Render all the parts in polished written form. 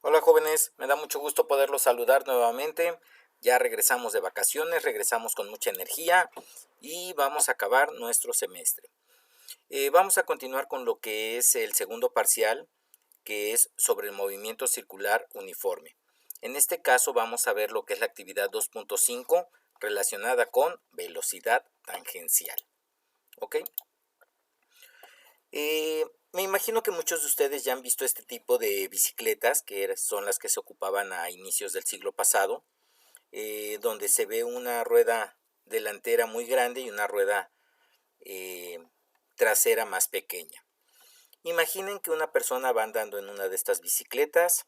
Hola jóvenes, me da mucho gusto poderlos saludar nuevamente. Ya regresamos de vacaciones, regresamos con mucha energía y vamos a acabar nuestro semestre. Vamos a continuar con lo que es el segundo parcial, que es sobre el movimiento circular uniforme. En este caso vamos a ver lo que es la actividad 2.5 relacionada con velocidad tangencial. ¿Ok? Me imagino que muchos de ustedes ya han visto este tipo de bicicletas, que son las que se ocupaban a inicios del siglo pasado, donde se ve una rueda delantera muy grande y una rueda eh, trasera más pequeña. Imaginen que una persona va andando en una de estas bicicletas.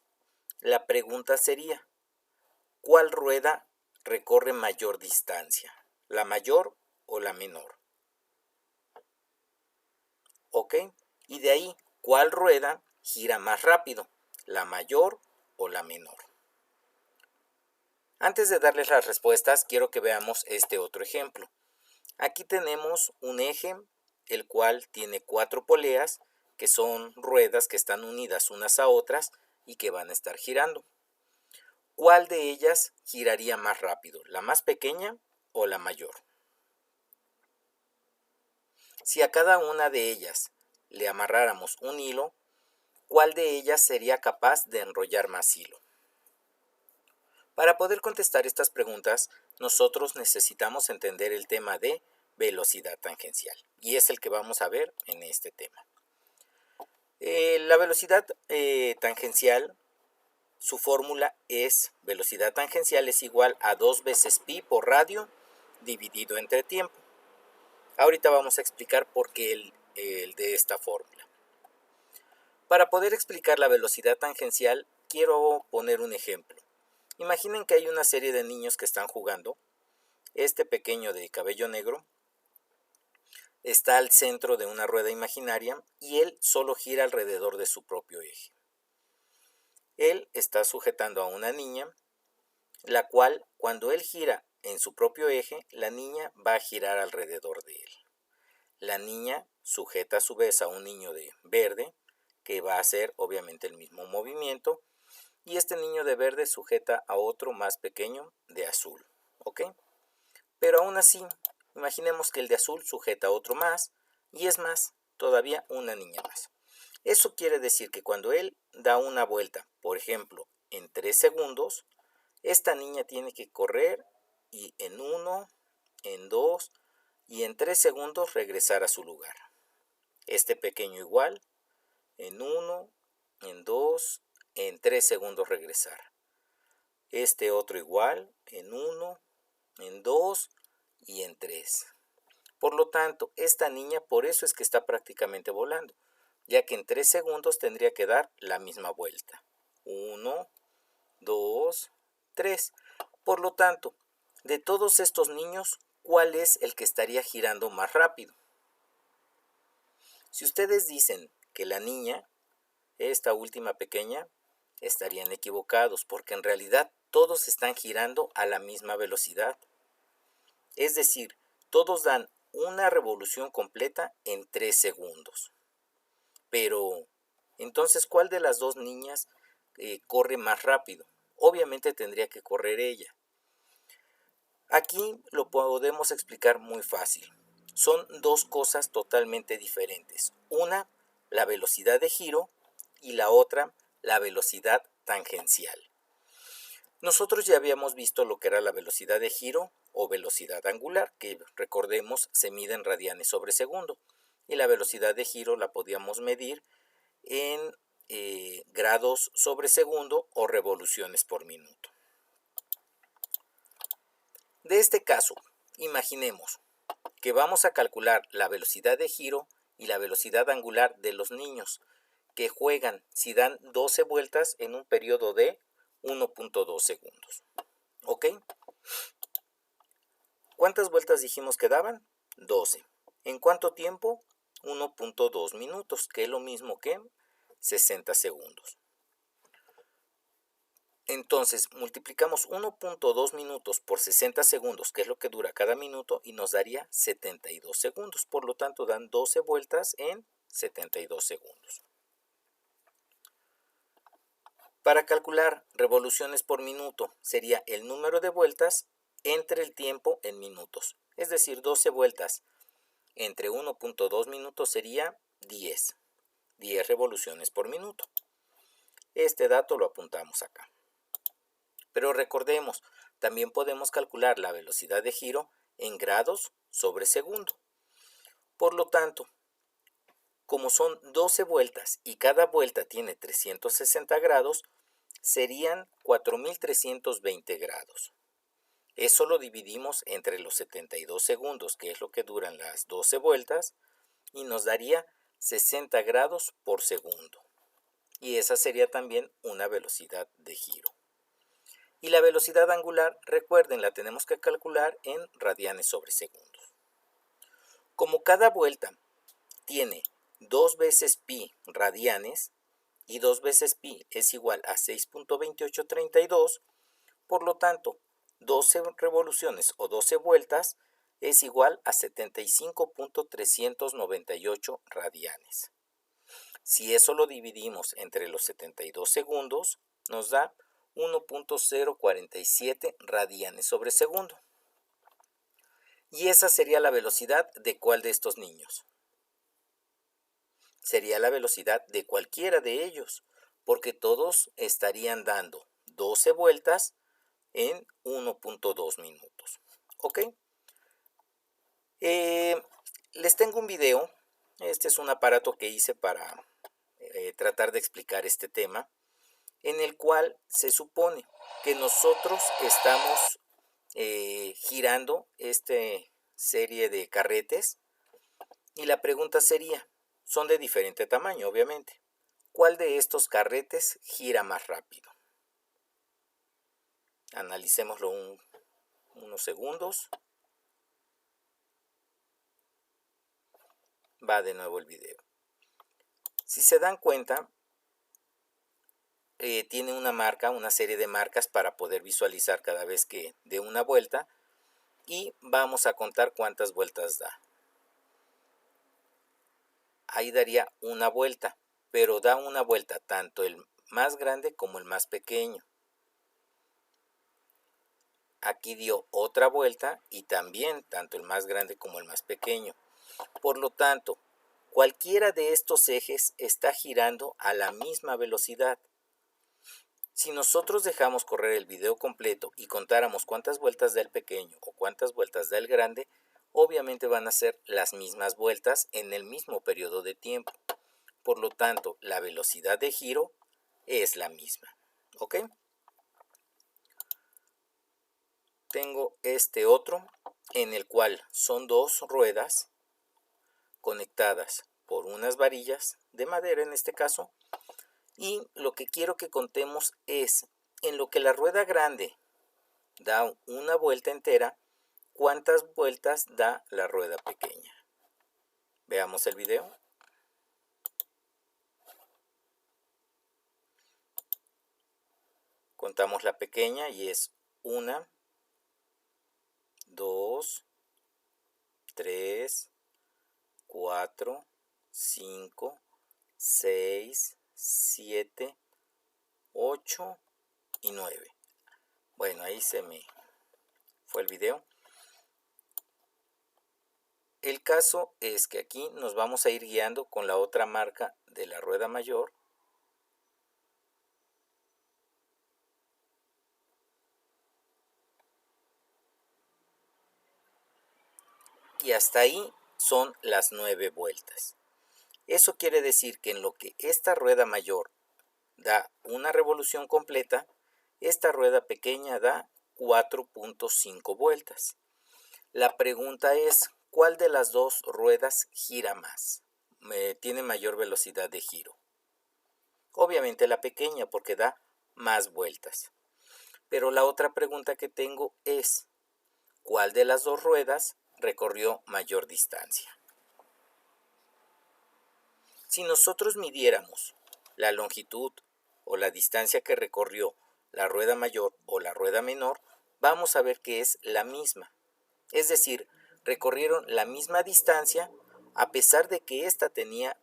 La pregunta sería, ¿cuál rueda recorre mayor distancia? ¿La mayor o la menor? ¿Ok? Y de ahí, ¿cuál rueda gira más rápido? ¿La mayor o la menor? Antes de darles las respuestas, quiero que veamos este otro ejemplo. Aquí tenemos un eje, el cual tiene 4 poleas, que son ruedas que están unidas unas a otras y que van a estar girando. ¿Cuál de ellas giraría más rápido? ¿La más pequeña o la mayor? Si a cada una de ellas le amarráramos un hilo, ¿cuál de ellas sería capaz de enrollar más hilo? Para poder contestar estas preguntas, nosotros necesitamos entender el tema de velocidad tangencial, y es el que vamos a ver en este tema. La velocidad tangencial, su fórmula es velocidad tangencial es igual a 2 veces pi por radio dividido entre tiempo. Ahorita vamos a explicar por qué el de esta fórmula. Para poder explicar la velocidad tangencial, quiero poner un ejemplo. Imaginen que hay una serie de niños que están jugando. Este pequeño de cabello negro está al centro de una rueda imaginaria y él solo gira alrededor de su propio eje. Él está sujetando a una niña, la cual, cuando él gira en su propio eje, la niña va a girar alrededor de él. La niña sujeta a su vez a un niño de verde, que va a hacer obviamente el mismo movimiento, y este niño de verde sujeta a otro más pequeño de azul. ¿Ok? Pero aún así, imaginemos que el de azul sujeta a otro más, y es más, todavía una niña más. Eso quiere decir que cuando él da una vuelta, por ejemplo, en 3 segundos, esta niña tiene que correr y en 1, en 2 y en 3 segundos regresar a su lugar. Este pequeño igual, en 1, en 2, en 3 segundos regresar. Este otro igual, en 1, en 2 y en 3. Por lo tanto, esta niña por eso es que está prácticamente volando, ya que en 3 segundos tendría que dar la misma vuelta. 1, 2, 3. Por lo tanto, de todos estos niños, ¿cuál es el que estaría girando más rápido? Si ustedes dicen que la niña, esta última pequeña, estarían equivocados, porque en realidad todos están girando a la misma velocidad. Es decir, todos dan una revolución completa en 3 segundos. Pero, entonces, ¿cuál de las dos niñas corre más rápido? Obviamente tendría que correr ella. Aquí lo podemos explicar muy fácil. Son dos cosas totalmente diferentes. Una, la velocidad de giro, y la otra, la velocidad tangencial. Nosotros ya habíamos visto lo que era la velocidad de giro o velocidad angular, que recordemos se mide en radianes sobre segundo. Y la velocidad de giro la podíamos medir en grados sobre segundo o revoluciones por minuto. De este caso, imaginemos que vamos a calcular la velocidad de giro y la velocidad angular de los niños que juegan si dan 12 vueltas en un periodo de 1.2 segundos. ¿Ok? ¿Cuántas vueltas dijimos que daban? 12. ¿En cuánto tiempo? 1.2 minutos, que es lo mismo que 60 segundos. Entonces, multiplicamos 1.2 minutos por 60 segundos, que es lo que dura cada minuto, y nos daría 72 segundos. Por lo tanto, dan 12 vueltas en 72 segundos. Para calcular revoluciones por minuto sería el número de vueltas entre el tiempo en minutos. Es decir, 12 vueltas entre 1.2 minutos sería 10 revoluciones por minuto. Este dato lo apuntamos acá. Pero recordemos, también podemos calcular la velocidad de giro en grados sobre segundo. Por lo tanto, como son 12 vueltas y cada vuelta tiene 360 grados, serían 4.320 grados. Eso lo dividimos entre los 72 segundos, que es lo que duran las 12 vueltas, y nos daría 60 grados por segundo. Y esa sería también una velocidad de giro. Y la velocidad angular, recuerden, la tenemos que calcular en radianes sobre segundos. Como cada vuelta tiene 2 veces pi radianes, y 2 veces pi es igual a 6.2832, por lo tanto, 12 revoluciones o 12 vueltas es igual a 75.398 radianes. Si eso lo dividimos entre los 72 segundos, nos da 1.047 radianes sobre segundo. Y esa sería la velocidad de ¿cuál de estos niños? Sería la velocidad de cualquiera de ellos, porque todos estarían dando 12 vueltas en 1.2 minutos. ¿Ok? Les tengo un video. Este es un aparato que hice para tratar de explicar este tema, en el cual se supone que nosotros estamos girando esta serie de carretes, y la pregunta sería, son de diferente tamaño obviamente, ¿cuál de estos carretes gira más rápido? Analicémoslo unos segundos. Va de nuevo el video. Si se dan cuenta, tiene una serie de marcas para poder visualizar cada vez que dé una vuelta, y vamos a contar cuántas vueltas da. Ahí daría una vuelta, pero da una vuelta tanto el más grande como el más pequeño. Aquí dio otra vuelta y también tanto el más grande como el más pequeño. Por lo tanto, cualquiera de estos ejes está girando a la misma velocidad. Si nosotros dejamos correr el video completo y contáramos cuántas vueltas da el pequeño o cuántas vueltas da el grande, obviamente van a ser las mismas vueltas en el mismo periodo de tiempo. Por lo tanto, la velocidad de giro es la misma. ¿Ok? Tengo este otro en el cual son dos ruedas conectadas por unas varillas de madera en este caso, y lo que quiero que contemos es en lo que la rueda grande da una vuelta entera, ¿cuántas vueltas da la rueda pequeña? Veamos el video. Contamos la pequeña y es 1, 2, 3, 4, 5, 6, 7, 8 y 9. Bueno, ahí se me fue el video. El caso es que aquí nos vamos a ir guiando con la otra marca de la rueda mayor. Y hasta ahí son las 9 vueltas. Eso quiere decir que en lo que esta rueda mayor da una revolución completa, esta rueda pequeña da 4.5 vueltas. La pregunta es, ¿cuál de las dos ruedas gira más? Tiene mayor velocidad de giro. Obviamente la pequeña, porque da más vueltas. Pero la otra pregunta que tengo es, ¿cuál de las dos ruedas recorrió mayor distancia? Si nosotros midiéramos la longitud o la distancia que recorrió la rueda mayor o la rueda menor, vamos a ver que es la misma. Es decir, recorrieron la misma distancia a pesar de que ésta tenía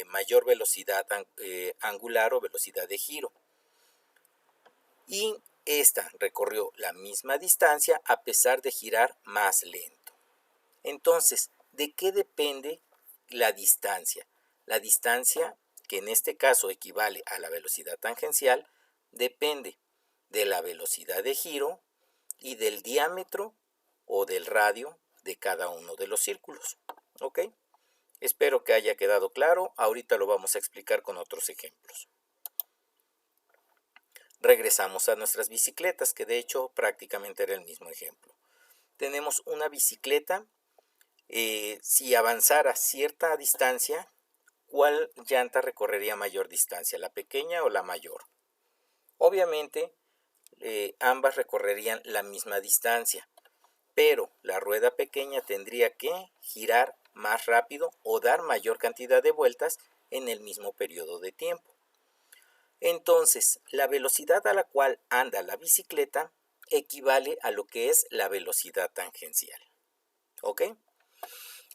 mayor velocidad angular o velocidad de giro. y esta recorrió la misma distancia a pesar de girar más lento. Entonces, ¿de qué depende la distancia? La distancia, que en este caso equivale a la velocidad tangencial, depende de la velocidad de giro y del diámetro o del radio de cada uno de los círculos. ¿Ok? Espero que haya quedado claro. Ahorita lo vamos a explicar con otros ejemplos. Regresamos a nuestras bicicletas, que de hecho prácticamente era el mismo ejemplo. Tenemos una bicicleta. Si avanzara cierta distancia, ¿cuál llanta recorrería mayor distancia, la pequeña o la mayor? Obviamente, ambas recorrerían la misma distancia, pero la rueda pequeña tendría que girar más rápido o dar mayor cantidad de vueltas en el mismo periodo de tiempo. Entonces, la velocidad a la cual anda la bicicleta equivale a lo que es la velocidad tangencial. ¿Ok?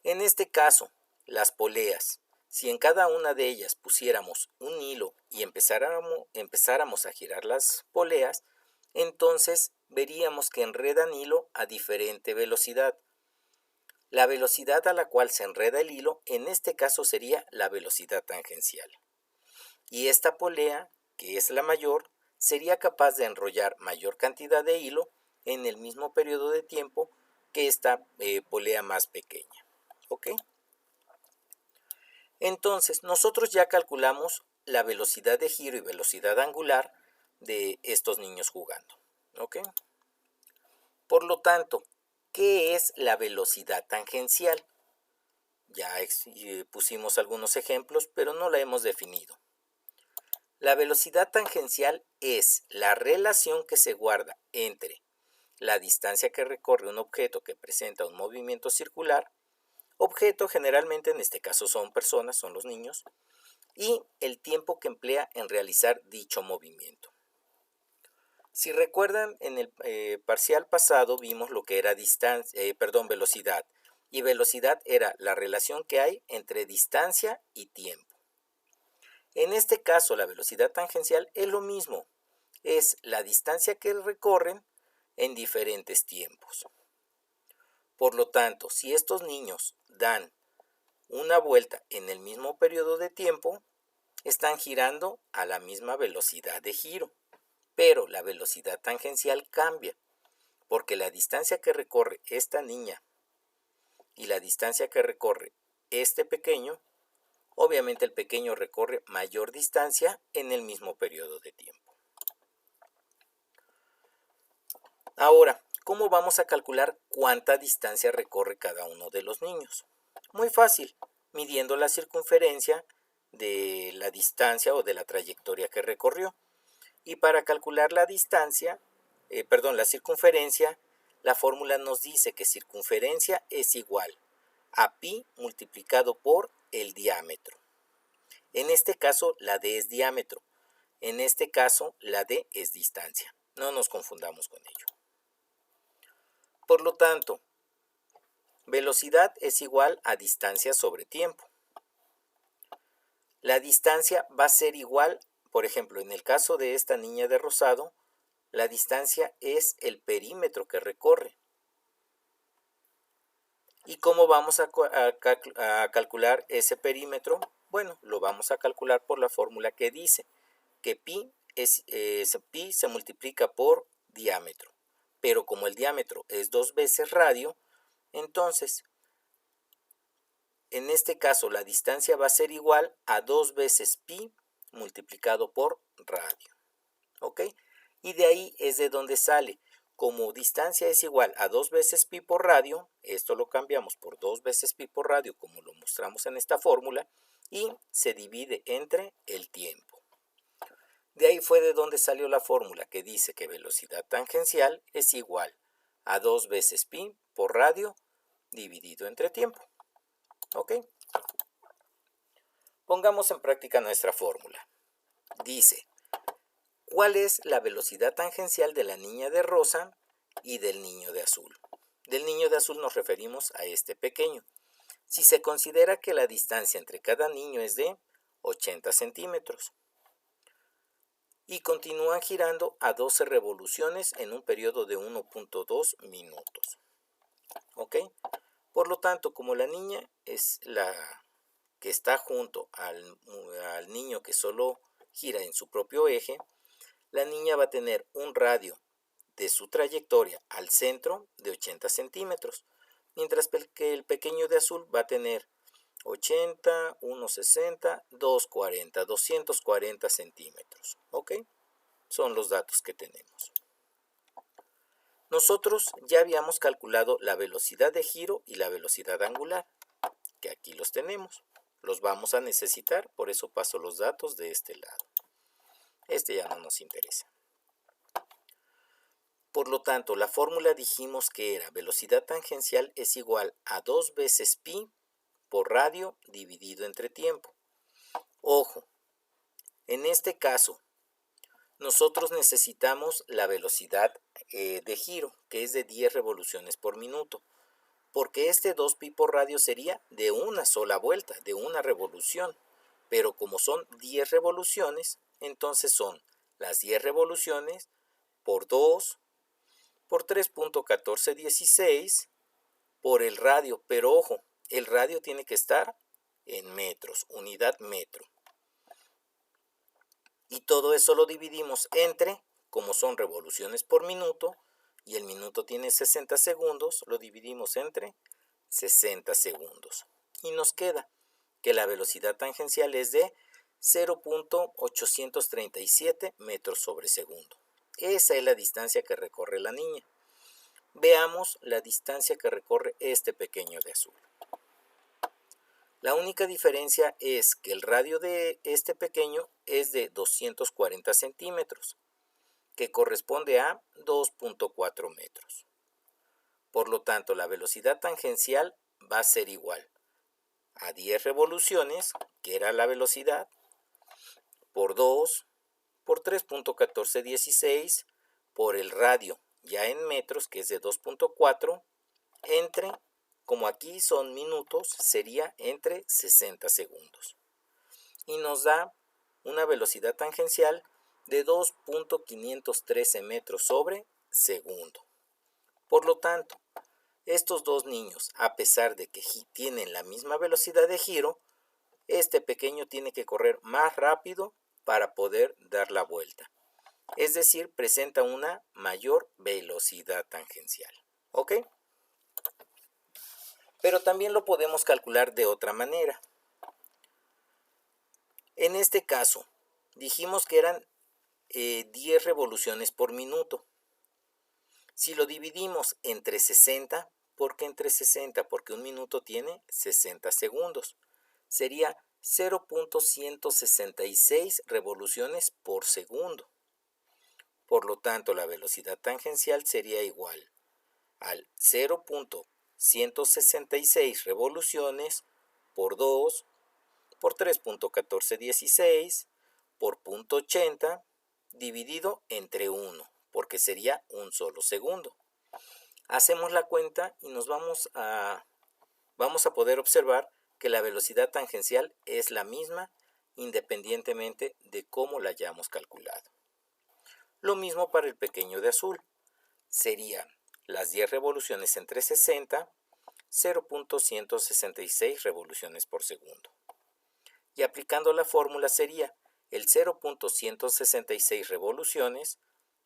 En este caso, las poleas, si en cada una de ellas pusiéramos un hilo y empezáramos a girar las poleas, entonces veríamos que enredan hilo a diferente velocidad. La velocidad a la cual se enreda el hilo, en este caso sería la velocidad tangencial. Y esta polea, que es la mayor, sería capaz de enrollar mayor cantidad de hilo en el mismo periodo de tiempo que esta polea más pequeña. ¿Ok? Entonces, nosotros ya calculamos la velocidad de giro y velocidad angular de estos niños jugando. ¿Ok? Por lo tanto, ¿qué es la velocidad tangencial? Ya pusimos algunos ejemplos, pero no la hemos definido. La velocidad tangencial es la relación que se guarda entre la distancia que recorre un objeto que presenta un movimiento circular, objeto generalmente en este caso son personas, son los niños, y el tiempo que emplea en realizar dicho movimiento. Si recuerdan, en el parcial pasado vimos lo que era velocidad, y velocidad era la relación que hay entre distancia y tiempo. En este caso, la velocidad tangencial es lo mismo, es la distancia que recorren en diferentes tiempos. Por lo tanto, si estos niños dan una vuelta en el mismo periodo de tiempo, están girando a la misma velocidad de giro, pero la velocidad tangencial cambia, porque la distancia que recorre esta niña y la distancia que recorre este pequeño, obviamente el pequeño recorre mayor distancia en el mismo periodo de tiempo. Ahora, ¿cómo vamos a calcular cuánta distancia recorre cada uno de los niños? Muy fácil, midiendo la circunferencia de la distancia o de la trayectoria que recorrió. Y para calcular la circunferencia, la fórmula nos dice que circunferencia es igual a pi multiplicado por el diámetro. En este caso, la d es diámetro. En este caso, la d es distancia. No nos confundamos con ello. Por lo tanto, velocidad es igual a distancia sobre tiempo. La distancia va a ser igual, por ejemplo, en el caso de esta niña de rosado, la distancia es el perímetro que recorre. ¿Y cómo vamos a calcular ese perímetro? Bueno, lo vamos a calcular por la fórmula que dice que pi se multiplica por diámetro. Pero como el diámetro es 2 veces radio, entonces, en este caso, la distancia va a ser igual a 2 veces pi multiplicado por radio. ¿Ok? Y de ahí es de donde sale. Como distancia es igual a 2 veces pi por radio, esto lo cambiamos por 2 veces pi por radio, como lo mostramos en esta fórmula, y se divide entre el tiempo. De ahí fue de donde salió la fórmula que dice que velocidad tangencial es igual a 2 veces pi por radio dividido entre tiempo. ¿Ok? Pongamos en práctica nuestra fórmula. Dice, ¿cuál es la velocidad tangencial de la niña de rosa y del niño de azul? Del niño de azul nos referimos a este pequeño. Si se considera que la distancia entre cada niño es de 80 centímetros. y continúan girando a 12 revoluciones en un periodo de 1.2 minutos. ¿Ok? Por lo tanto, como la niña es la que está junto al niño que solo gira en su propio eje, la niña va a tener un radio de su trayectoria al centro de 80 centímetros, mientras que el pequeño de azul va a tener 80, 160, 240, 240 centímetros. ¿Ok? Son los datos que tenemos. Nosotros ya habíamos calculado la velocidad de giro y la velocidad angular, que aquí los tenemos. Los vamos a necesitar, por eso paso los datos de este lado. Este ya no nos interesa. Por lo tanto, la fórmula dijimos que era velocidad tangencial es igual a 2 veces pi por radio dividido entre tiempo. Ojo, en este caso, nosotros necesitamos la velocidad de giro, que es de 10 revoluciones por minuto, porque este 2pi por radio sería de una sola vuelta, de una revolución, pero como son 10 revoluciones, entonces son las 10 revoluciones por 2 por 3.1416 por el radio, pero ojo, el radio tiene que estar en metros, unidad metro. Y todo eso lo dividimos entre, como son revoluciones por minuto, y el minuto tiene 60 segundos, lo dividimos entre 60 segundos. Y nos queda que la velocidad tangencial es de 0.837 metros sobre segundo. Esa es la distancia que recorre la niña. Veamos la distancia que recorre este pequeño de azul. La única diferencia es que el radio de este pequeño es de 240 centímetros, que corresponde a 2.4 metros. Por lo tanto, la velocidad tangencial va a ser igual a 10 revoluciones, que era la velocidad, por 2, por 3.1416, por el radio ya en metros, que es de 2.4, entre, como aquí son minutos, sería entre 60 segundos. Y nos da una velocidad tangencial de 2.513 metros sobre segundo. Por lo tanto, estos dos niños, a pesar de que tienen la misma velocidad de giro, este pequeño tiene que correr más rápido para poder dar la vuelta. Es decir, presenta una mayor velocidad tangencial. ¿Ok? Pero también lo podemos calcular de otra manera. En este caso, dijimos que eran 10 revoluciones por minuto. Si lo dividimos entre 60, ¿por qué entre 60? Porque un minuto tiene 60 segundos. Sería 0.166 revoluciones por segundo. Por lo tanto, la velocidad tangencial sería igual al 0.166 revoluciones por 2 por 3.1416 por 0.80 dividido entre 1, porque sería un solo segundo. Hacemos la cuenta y nos vamos a poder observar que la velocidad tangencial es la misma independientemente de cómo la hayamos calculado. Lo mismo para el pequeño de azul. Sería las 10 revoluciones entre 60, 0.166 revoluciones por segundo. Y aplicando la fórmula sería el 0.166 revoluciones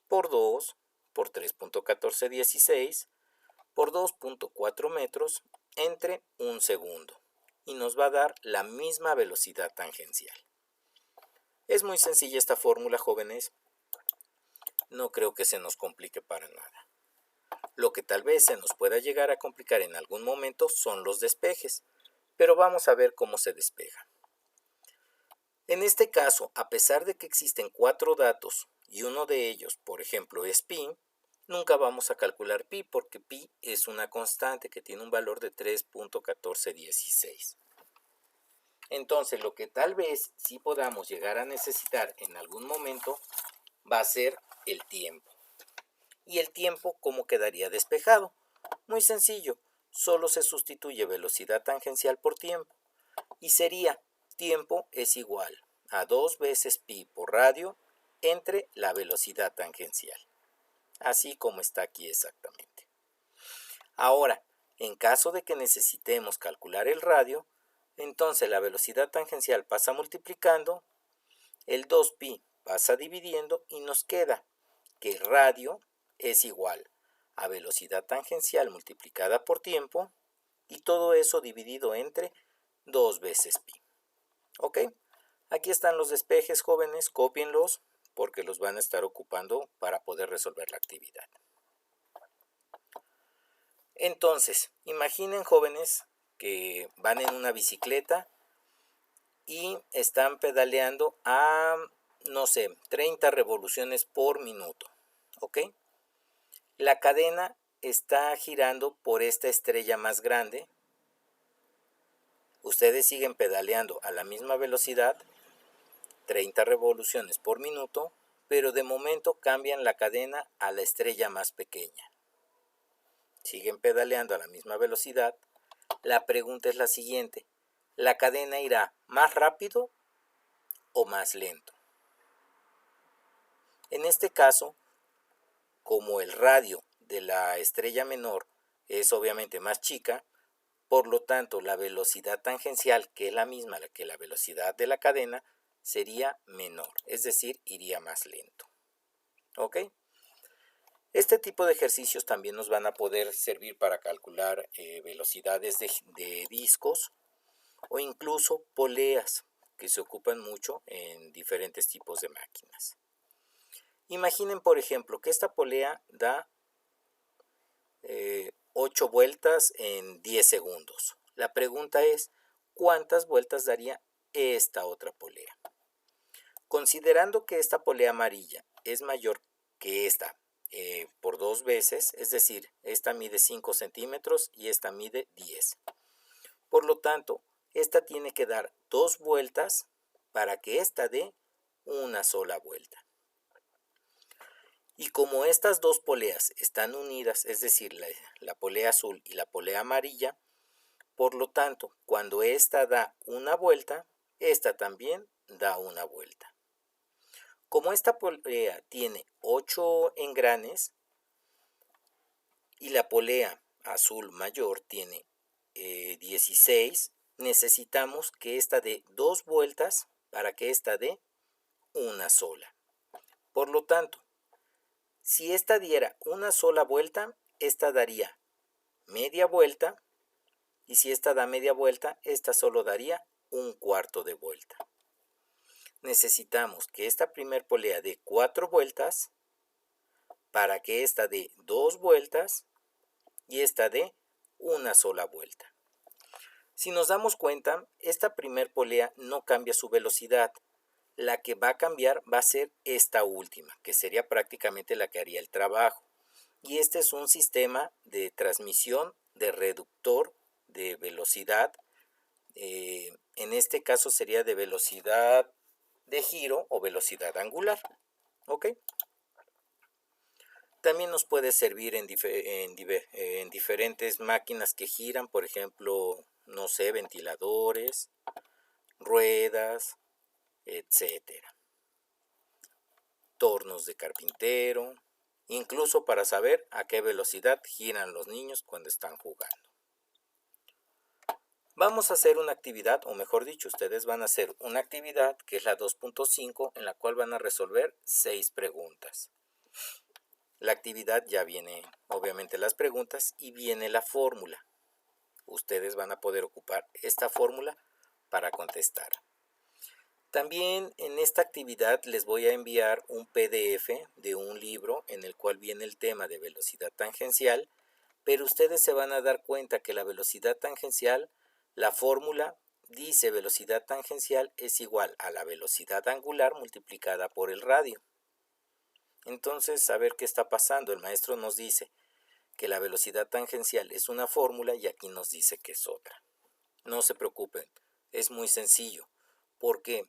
por 2 por 3.1416 por 2.4 metros entre un segundo. Y nos va a dar la misma velocidad tangencial. Es muy sencilla esta fórmula, jóvenes. No creo que se nos complique para nada. Lo que tal vez se nos pueda llegar a complicar en algún momento son los despejes, pero vamos a ver cómo se despega. En este caso, a pesar de que existen 4 datos y uno de ellos, por ejemplo, es pi, nunca vamos a calcular pi porque pi es una constante que tiene un valor de 3.1416. Entonces, lo que tal vez sí podamos llegar a necesitar en algún momento va a ser el tiempo. ¿Y el tiempo cómo quedaría despejado? Muy sencillo, solo se sustituye velocidad tangencial por tiempo y sería tiempo es igual a 2 veces pi por radio entre la velocidad tangencial, así como está aquí exactamente. Ahora, en caso de que necesitemos calcular el radio, entonces la velocidad tangencial pasa multiplicando, el 2pi pasa dividiendo y nos queda que el radio es igual a velocidad tangencial multiplicada por tiempo y todo eso dividido entre 2 veces pi. ¿Ok? Aquí están los despejes, jóvenes, cópienlos porque los van a estar ocupando para poder resolver la actividad. Entonces, imaginen, jóvenes, que van en una bicicleta y están pedaleando a, no sé, 30 revoluciones por minuto. ¿Ok? La cadena está girando por esta estrella más grande. Ustedes siguen pedaleando a la misma velocidad, 30 revoluciones por minuto, pero de momento cambian la cadena a la estrella más pequeña. Siguen pedaleando a la misma velocidad. La pregunta es la siguiente: ¿la cadena irá más rápido o más lento? En este caso, como el radio de la estrella menor es obviamente más chica, por lo tanto la velocidad tangencial, que es la misma que la velocidad de la cadena, sería menor, es decir, iría más lento. ¿Ok? Este tipo de ejercicios también nos van a poder servir para calcular velocidades de discos o incluso poleas, que se ocupan mucho en diferentes tipos de máquinas. Imaginen, por ejemplo, que esta polea da 8 vueltas en 10 segundos. La pregunta es, ¿cuántas vueltas daría esta otra polea? Considerando que esta polea amarilla es mayor que esta por 2 veces, es decir, esta mide 5 centímetros y esta mide 10. Por lo tanto, esta tiene que dar 2 vueltas para que esta dé una sola vuelta. Y como estas dos poleas están unidas, es decir, la polea azul y la polea amarilla, por lo tanto, cuando esta da una vuelta, esta también da una vuelta. Como esta polea tiene 8 engranes y la polea azul mayor tiene 16, necesitamos que esta dé 2 vueltas para que esta dé una sola. Por lo tanto, si esta diera una sola vuelta, esta daría media vuelta, y si esta da media vuelta, esta solo daría un cuarto de vuelta. Necesitamos que esta primer polea dé 4 vueltas para que esta dé 2 vueltas y esta dé una sola vuelta. Si nos damos cuenta, esta primer polea no cambia su velocidad. La que va a cambiar va a ser esta última, que sería prácticamente la que haría el trabajo. Y este es un sistema de transmisión de reductor de velocidad. En este caso sería de velocidad de giro o velocidad angular. ¿Ok? También nos puede servir en diferentes máquinas que giran, por ejemplo, no sé, ventiladores, ruedas, etcétera. Tornos de carpintero, incluso para saber a qué velocidad giran los niños cuando están jugando. Vamos a hacer una actividad, o mejor dicho, ustedes van a hacer una actividad que es la 2.5, en la cual van a resolver 6 preguntas. La actividad ya viene, obviamente, las preguntas y viene la fórmula. Ustedes van a poder ocupar esta fórmula para contestar. También en esta actividad les voy a enviar un PDF de un libro en el cual viene el tema de velocidad tangencial, pero ustedes se van a dar cuenta que la velocidad tangencial, la fórmula dice velocidad tangencial es igual a la velocidad angular multiplicada por el radio. Entonces, a ver qué está pasando. El maestro nos dice que la velocidad tangencial es una fórmula y aquí nos dice que es otra. No se preocupen, es muy sencillo. ¿Por qué?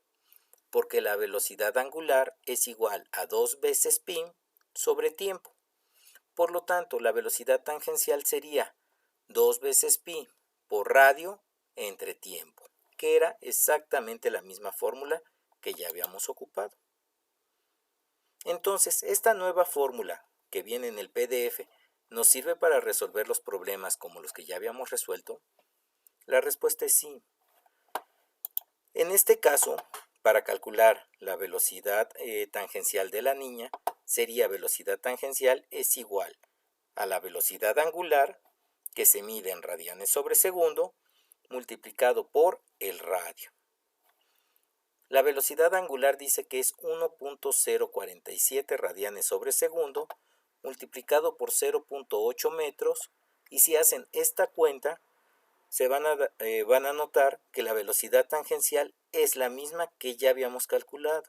Porque la velocidad angular es igual a 2 veces pi sobre tiempo. Por lo tanto, la velocidad tangencial sería 2 veces pi por radio entre tiempo, que era exactamente la misma fórmula que ya habíamos ocupado. Entonces, esta nueva fórmula que viene en el PDF, ¿nos sirve para resolver los problemas como los que ya habíamos resuelto? La respuesta es sí. En este caso, para calcular la velocidad tangencial de la niña, sería velocidad tangencial es igual a la velocidad angular, que se mide en radianes sobre segundo, multiplicado por el radio. La velocidad angular dice que es 1.047 radianes sobre segundo, multiplicado por 0.8 metros, y si hacen esta cuenta, van a notar que la velocidad tangencial es la misma que ya habíamos calculado.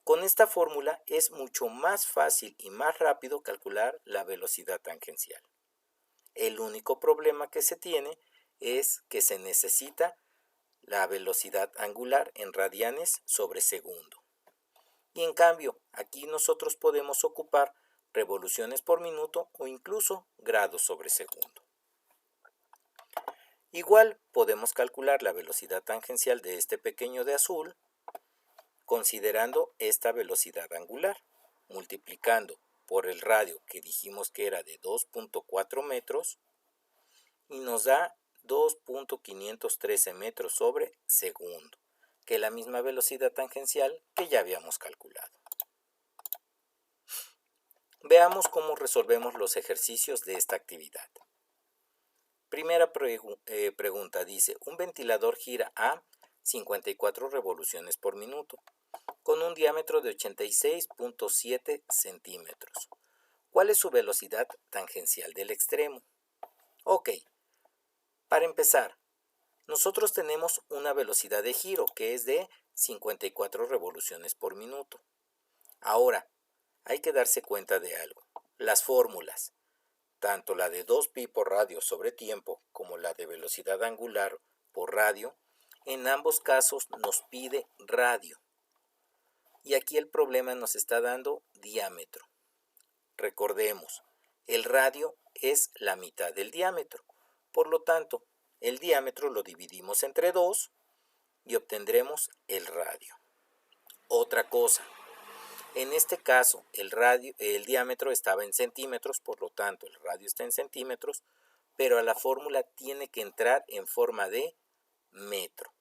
Con esta fórmula es mucho más fácil y más rápido calcular la velocidad tangencial. El único problema que se tiene es que se necesita la velocidad angular en radianes sobre segundo. Y en cambio, aquí nosotros podemos ocupar revoluciones por minuto o incluso grados sobre segundo. Igual podemos calcular la velocidad tangencial de este pequeño de azul considerando esta velocidad angular, multiplicando por el radio que dijimos que era de 2.4 metros y nos da 2.513 metros sobre segundo, que es la misma velocidad tangencial que ya habíamos calculado. Veamos cómo resolvemos los ejercicios de esta actividad. Primera pregunta dice, un ventilador gira a 54 revoluciones por minuto, con un diámetro de 86.7 centímetros. ¿Cuál es su velocidad tangencial del extremo? Ok, para empezar, nosotros tenemos una velocidad de giro que es de 54 revoluciones por minuto. Ahora, hay que darse cuenta de algo. Las fórmulas, tanto la de 2pi por radio sobre tiempo como la de velocidad angular por radio, en ambos casos nos pide radio. Y aquí el problema nos está dando diámetro. Recordemos, el radio es la mitad del diámetro. Por lo tanto, el diámetro lo dividimos entre 2 y obtendremos el radio. Otra cosa, en este caso el diámetro estaba en centímetros, por lo tanto el radio está en centímetros, pero a la fórmula tiene que entrar en forma de metro.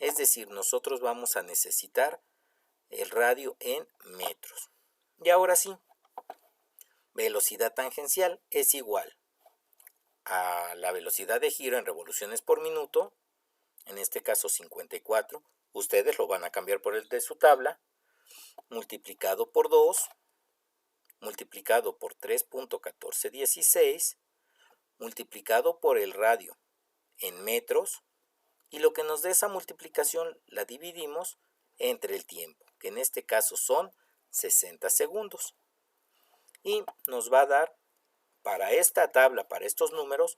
Es decir, nosotros vamos a necesitar el radio en metros. Y ahora sí, velocidad tangencial es igual a la velocidad de giro en revoluciones por minuto, en este caso 54, ustedes lo van a cambiar por el de su tabla, multiplicado por 2, multiplicado por 3.1416, multiplicado por el radio en metros, y lo que nos dé esa multiplicación la dividimos entre el tiempo, que en este caso son 60 segundos. Y nos va a dar para esta tabla, para estos números,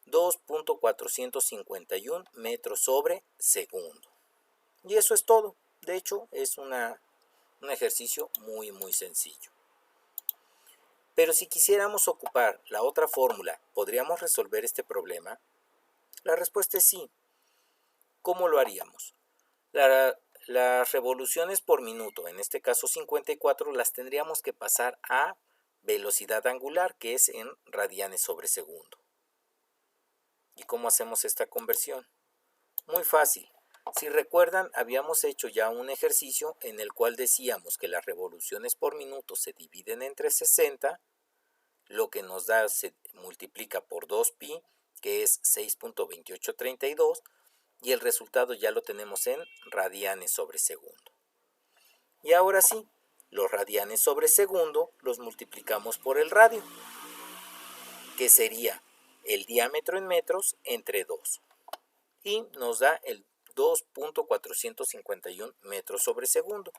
2.451 metros sobre segundo. Y eso es todo. De hecho, es un ejercicio muy sencillo. Pero si quisiéramos ocupar la otra fórmula, ¿podríamos resolver este problema? La respuesta es sí. ¿Cómo lo haríamos? Las revoluciones por minuto, en este caso 54, las tendríamos que pasar a velocidad angular, que es en radianes sobre segundo. ¿Y cómo hacemos esta conversión? Muy fácil. Si recuerdan, habíamos hecho ya un ejercicio en el cual decíamos que las revoluciones por minuto se dividen entre 60, lo que nos da se multiplica por 2pi, que es 6.2832, y el resultado ya lo tenemos en radianes sobre segundo. Y ahora sí, los radianes sobre segundo los multiplicamos por el radio, que sería el diámetro en metros entre 2. Y nos da el 2.451 metros sobre segundo,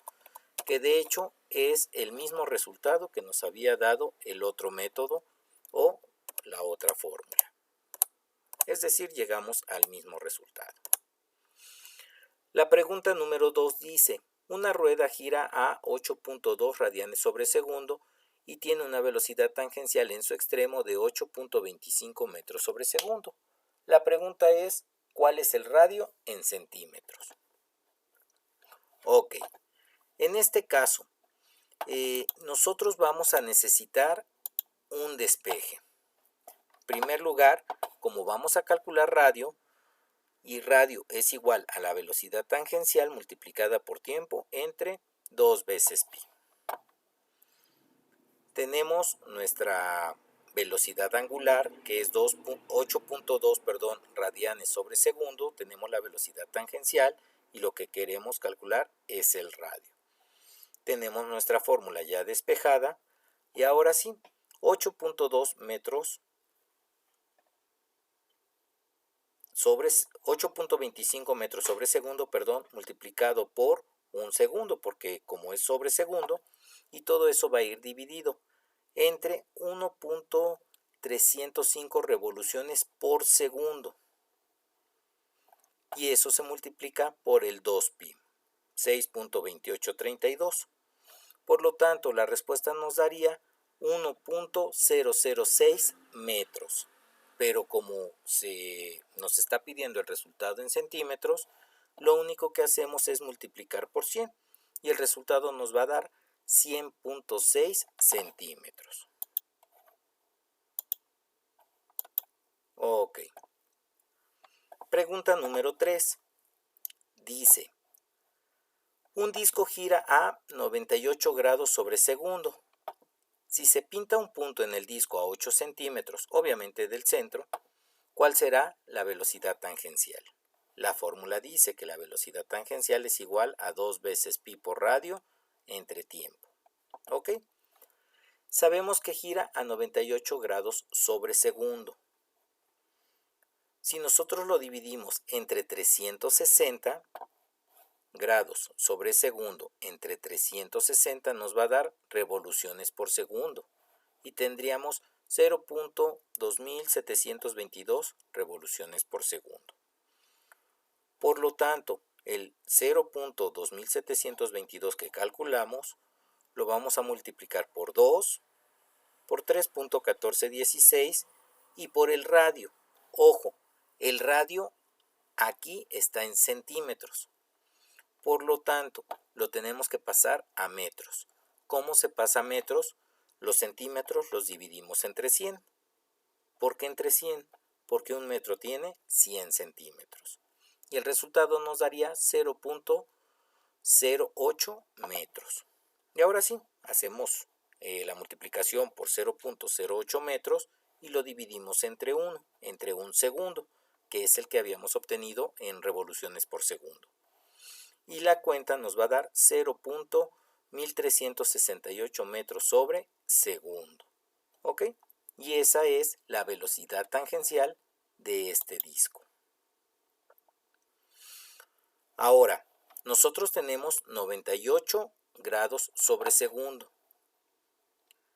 que de hecho es el mismo resultado que nos había dado el otro método o la otra fórmula. Es decir, llegamos al mismo resultado. La pregunta número 2 dice, una rueda gira a 8.2 radianes sobre segundo y tiene una velocidad tangencial en su extremo de 8.25 metros sobre segundo. La pregunta es, ¿cuál es el radio en centímetros? Ok, en este caso, nosotros vamos a necesitar un despeje. En primer lugar, como vamos a calcular radio, y radio es igual a la velocidad tangencial multiplicada por tiempo entre 2 veces pi. Tenemos nuestra velocidad angular, que es 8.2 radianes sobre segundo. Tenemos la velocidad tangencial y lo que queremos calcular es el radio. Tenemos nuestra fórmula ya despejada y ahora sí, 8.2 metros sobre 8.25 metros sobre segundo, multiplicado por un segundo, porque como es sobre segundo, y todo eso va a ir dividido entre 1.305 revoluciones por segundo. Y eso se multiplica por el 2pi, 6.2832. Por lo tanto, la respuesta nos daría 1.006 metros. Pero como nos está pidiendo el resultado en centímetros, lo único que hacemos es multiplicar por 100 y el resultado nos va a dar 100.6 centímetros. Ok. Pregunta número 3. Dice, un disco gira a 98 grados sobre segundo. Si se pinta un punto en el disco a 8 centímetros, obviamente del centro, ¿cuál será la velocidad tangencial? La fórmula dice que la velocidad tangencial es igual a 2 veces pi por radio entre tiempo. ¿Ok? Sabemos que gira a 98 grados sobre segundo. Si nosotros lo dividimos entre 360 grados sobre segundo entre 360 nos va a dar revoluciones por segundo y tendríamos 0.2722 revoluciones por segundo. Por lo tanto, el 0.2722 que calculamos lo vamos a multiplicar por 2, por 3.1416 y por el radio. Ojo, el radio aquí está en centímetros. Por lo tanto, lo tenemos que pasar a metros. ¿Cómo se pasa a metros? Los centímetros los dividimos entre 100. ¿Por qué entre 100? Porque un metro tiene 100 centímetros. Y el resultado nos daría 0.08 metros. Y ahora sí, hacemos la multiplicación por 0.08 metros y lo dividimos entre 1, entre un segundo, que es el que habíamos obtenido en revoluciones por segundo. Y la cuenta nos va a dar 0.1368 metros sobre segundo. ¿Ok? Y esa es la velocidad tangencial de este disco. Ahora, nosotros tenemos 98 grados sobre segundo.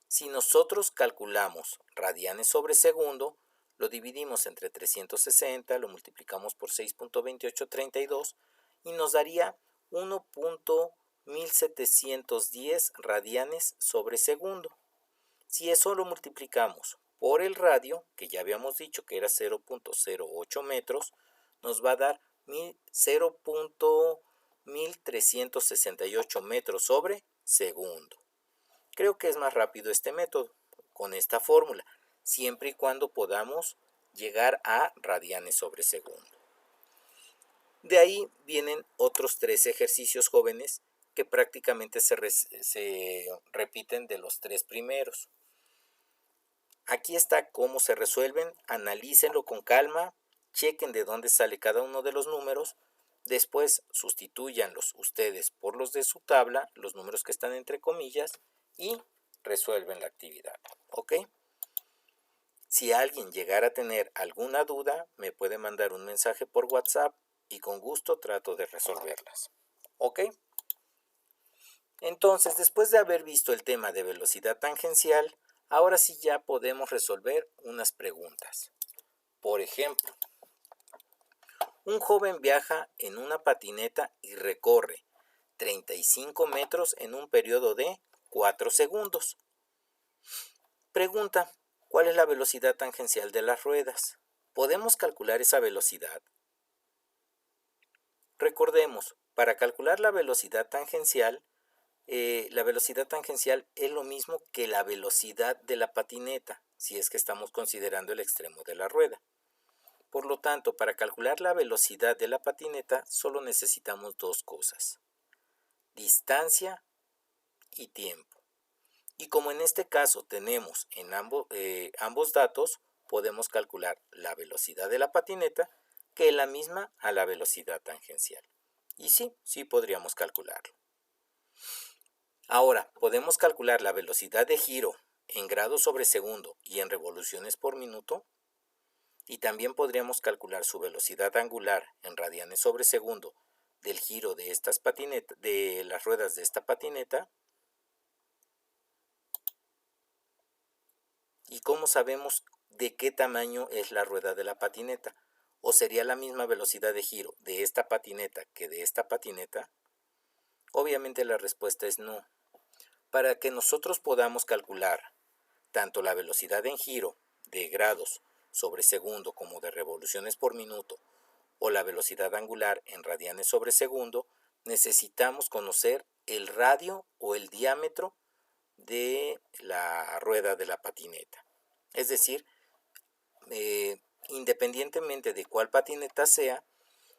Si nosotros calculamos radianes sobre segundo, lo dividimos entre 360, lo multiplicamos por 6.2832 y nos daría 1.1710 radianes sobre segundo. Si eso lo multiplicamos por el radio, que ya habíamos dicho que era 0.08 metros, nos va a dar 0.1368 metros sobre segundo. Creo que es más rápido este método, con esta fórmula, siempre y cuando podamos llegar a radianes sobre segundo. De ahí vienen otros 3 ejercicios, jóvenes, que prácticamente se repiten de los 3 primeros. Aquí está cómo se resuelven, analícenlo con calma, chequen de dónde sale cada uno de los números, después sustitúyanlos ustedes por los de su tabla, los números que están entre comillas, y resuelven la actividad, ¿ok? Si alguien llegara a tener alguna duda, me puede mandar un mensaje por WhatsApp y con gusto trato de resolverlas, ¿ok? Entonces, después de haber visto el tema de velocidad tangencial, ahora sí ya podemos resolver unas preguntas. Por ejemplo, un joven viaja en una patineta y recorre 35 metros en un periodo de 4 segundos. Pregunta, ¿cuál es la velocidad tangencial de las ruedas? ¿Podemos calcular esa velocidad? Recordemos, para calcular la velocidad tangencial, la velocidad tangencial es lo mismo que la velocidad de la patineta, si es que estamos considerando el extremo de la rueda. Por lo tanto, para calcular la velocidad de la patineta solo necesitamos dos cosas: distancia y tiempo. Y como en este caso tenemos en ambos datos, podemos calcular la velocidad de la patineta, que es la misma a la velocidad tangencial. Y sí podríamos calcularlo. Ahora, podemos calcular la velocidad de giro en grados sobre segundo y en revoluciones por minuto. Y también podríamos calcular su velocidad angular en radianes sobre segundo del giro de de las ruedas de esta patineta. ¿Y cómo sabemos de qué tamaño es la rueda de la patineta? ¿O sería la misma velocidad de giro de esta patineta que de esta patineta? Obviamente la respuesta es no. Para que nosotros podamos calcular tanto la velocidad en giro de grados sobre segundo como de revoluciones por minuto o la velocidad angular en radianes sobre segundo, necesitamos conocer el radio o el diámetro de la rueda de la patineta. Es decir, independientemente de cuál patineta sea,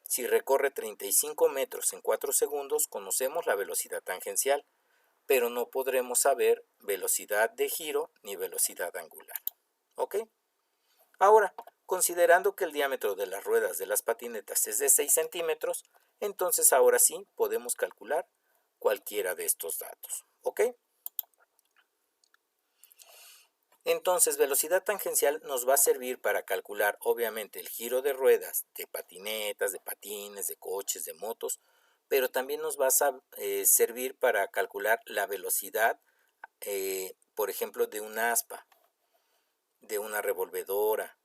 si recorre 35 metros en 4 segundos, conocemos la velocidad tangencial, pero no podremos saber velocidad de giro ni velocidad angular. ¿Ok? Ahora, considerando que el diámetro de las ruedas de las patinetas es de 6 centímetros, entonces ahora sí podemos calcular cualquiera de estos datos. ¿Ok? Entonces, velocidad tangencial nos va a servir para calcular, obviamente, el giro de ruedas de patinetas, de patines, de coches, de motos, pero también nos va a servir para calcular la velocidad, por ejemplo, de un aspa, de una revolvedora,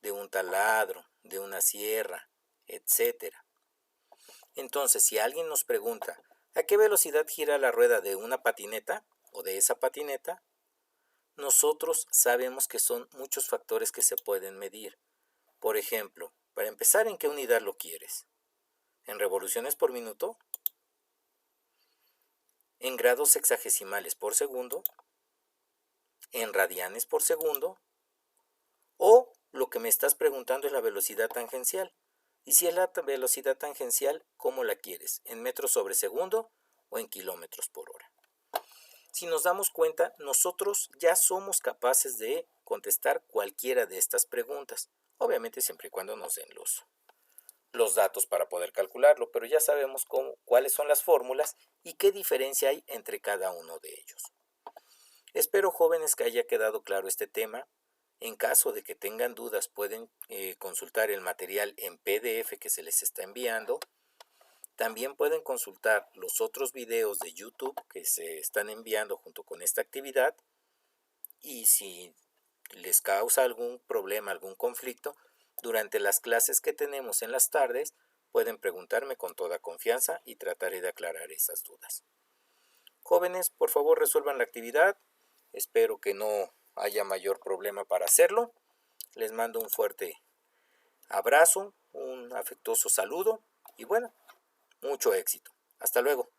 de un taladro, de una sierra, etcétera. Entonces, si alguien nos pregunta ¿a qué velocidad gira la rueda de una patineta o de esa patineta? Nosotros sabemos que son muchos factores que se pueden medir. Por ejemplo, para empezar, ¿en qué unidad lo quieres? ¿En revoluciones por minuto? ¿En grados sexagesimales por segundo? ¿En radianes por segundo? ¿O lo que me estás preguntando es la velocidad tangencial? Y si es la velocidad tangencial, ¿cómo la quieres? ¿En metros sobre segundo o en kilómetros por hora? Si nos damos cuenta, nosotros ya somos capaces de contestar cualquiera de estas preguntas, obviamente siempre y cuando nos den los datos para poder calcularlo, pero ya sabemos cuáles son las fórmulas y qué diferencia hay entre cada uno de ellos. Espero, jóvenes, que haya quedado claro este tema. En caso de que tengan dudas, pueden consultar el material en PDF que se les está enviando. También pueden consultar los otros videos de YouTube que se están enviando junto con esta actividad, y si les causa algún problema, algún conflicto, durante las clases que tenemos en las tardes, pueden preguntarme con toda confianza y trataré de aclarar esas dudas. Jóvenes, por favor resuelvan la actividad. Espero que no haya mayor problema para hacerlo. Les mando un fuerte abrazo, un afectuoso saludo y bueno, mucho éxito. Hasta luego.